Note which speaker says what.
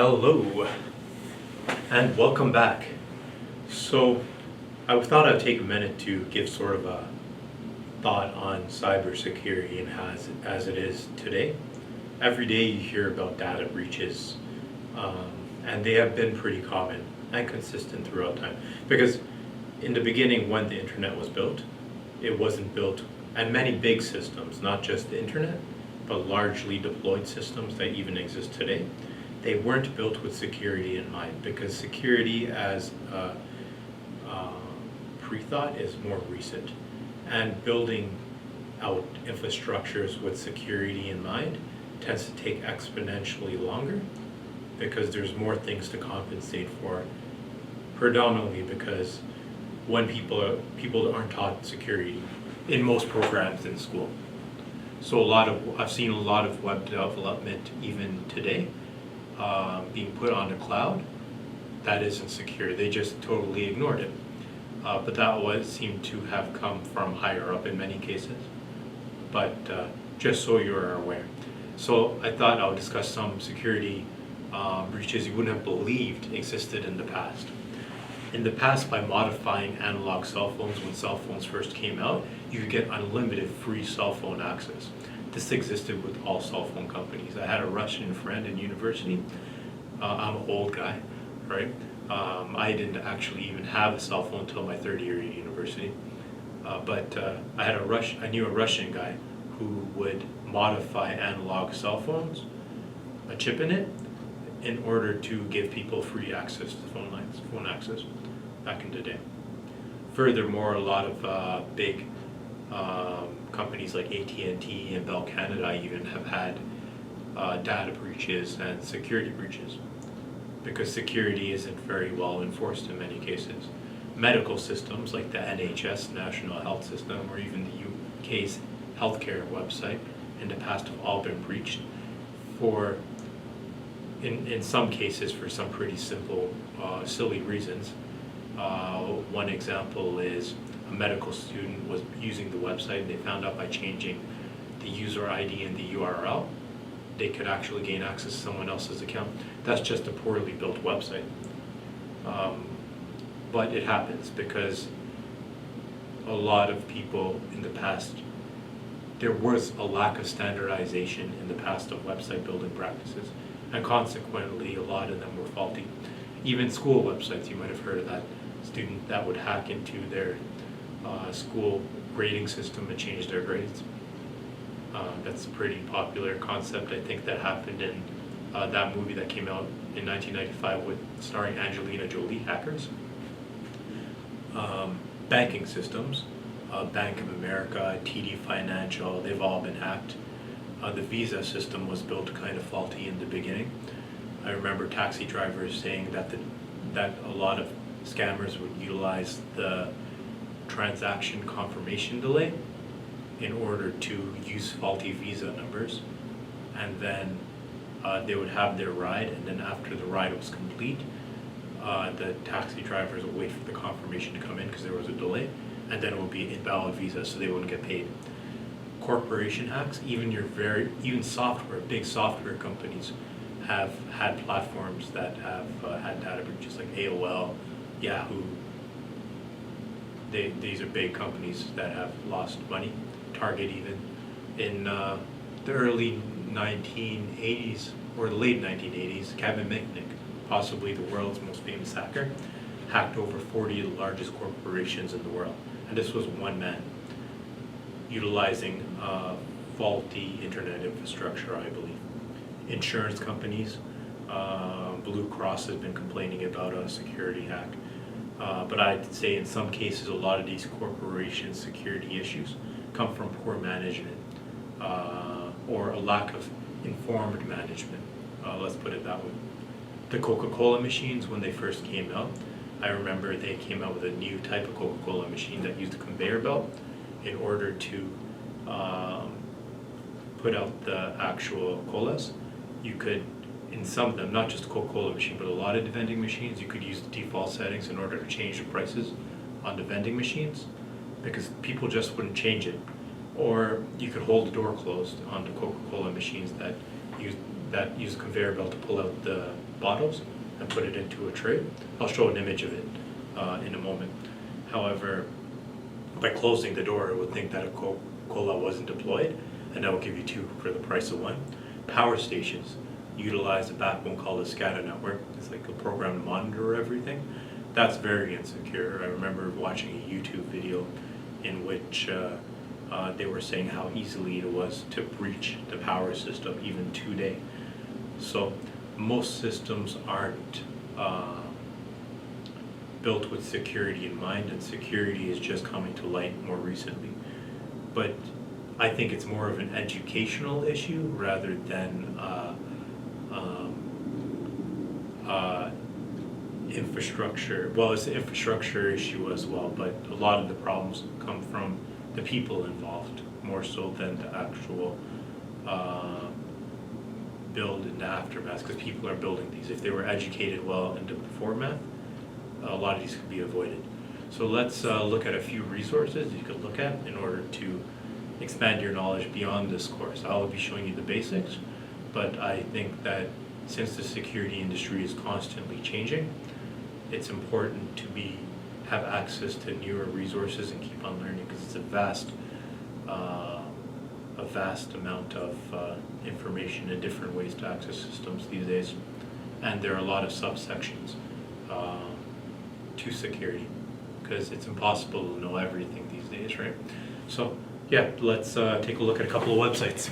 Speaker 1: Hello and welcome back. So I thought I'd take a minute to give sort of a thought on cybersecurity and as it is today. Every day you hear about data breaches, and they have been pretty common and consistent throughout time. Because in the beginning, when the internet was built, it wasn't built, and many big systems, not just the internet, but largely deployed systems that even exist today, they weren't built with security in mind, because security as a pre-thought is more recent. And building out infrastructures with security in mind tends to take exponentially longer because there's more things to compensate for, predominantly because when people aren't taught security in most programs in school. So I've seen a lot of web development even today being put on the cloud that isn't secure. They just totally ignored it. But that seemed to have come from higher up in many cases. But just so you're aware. So I thought I would discuss some security breaches you wouldn't have believed existed in the past. In the past, by modifying analog cell phones, when cell phones first came out, you could get unlimited free cell phone access. This existed with all cell phone companies. I had a Russian friend in university. I'm an old guy, right? I didn't actually even have a cell phone until my third year at university. But I knew a Russian guy who would modify analog cell phones, a chip in it, in order to give people free access to phone access back in the day. Furthermore, a lot of big companies like AT&T and Bell Canada even have had data breaches and security breaches because security isn't very well enforced in many cases. Medical systems like the NHS, National Health System, or even the UK's healthcare website in the past have all been breached in some cases for some pretty simple, silly reasons. One example is a medical student was using the website and they found out by changing the user ID and the URL, they could actually gain access to someone else's account. That's just a poorly built website. But it happens because a lot of people in the past, there was a lack of standardization in the past of website building practices, and consequently a lot of them were faulty. Even school websites, you might have heard of that student that would hack into their school grading system and change their grades. That's a pretty popular concept. I think that happened in that movie that came out in 1995 starring Angelina Jolie, Hackers. Banking systems, Bank of America, TD Financial, they've all been hacked. The visa system was built kind of faulty in the beginning. I remember taxi drivers saying that a lot of scammers would utilize the transaction confirmation delay in order to use faulty visa numbers, and then they would have their ride, and then after the ride was complete, the taxi drivers would wait for the confirmation to come in because there was a delay, and then it would be invalid visa, so they wouldn't get paid. Corporation hacks, even software, big software companies have had platforms that have had data breaches, like AOL, Yahoo. These are big companies that have lost money. Target even. In the early 1980s, or the late 1980s, Kevin Mitnick, possibly the world's most famous hacker, hacked over 40 of the largest corporations in the world. And this was one man, utilizing faulty internet infrastructure, I believe. Insurance companies, Blue Cross has been complaining about a security hack. But I'd say in some cases, a lot of these corporation security issues come from poor management or a lack of informed management. Let's put it that way. The Coca-Cola machines, when they first came out, I remember they came out with a new type of Coca-Cola machine that used a conveyor belt in order to put out the actual colas. You could, in some of them, not just a Coca-Cola machine, but a lot of the vending machines, you could use the default settings in order to change the prices on the vending machines because people just wouldn't change it. Or you could hold the door closed on the Coca-Cola machines that use a conveyor belt to pull out the bottles and put it into a tray. I'll show an image of it in a moment. However, by closing the door, it would think that a Coca-Cola wasn't deployed, and that will give you two for the price of one. Power stations utilize a backbone called a SCADA network. It's like a program to monitor everything. That's very insecure. I remember watching a YouTube video in which they were saying how easily it was to breach the power system even today. So most systems aren't built with security in mind, and security is just coming to light more recently. But I think it's more of an educational issue rather than infrastructure. Well, it's an infrastructure issue as well, but a lot of the problems come from the people involved more so than the actual build in the aftermath, because people are building these. If they were educated well into before math, a lot of these could be avoided. So let's look at a few resources you could look at in order to expand your knowledge beyond this course. I'll be showing you the basics, but I think that since the security industry is constantly changing, it's important to have access to newer resources and keep on learning, because it's a vast amount of information and different ways to access systems these days, and there are a lot of subsections to security, because it's impossible to know everything these days, right? So yeah, let's take a look at a couple of websites.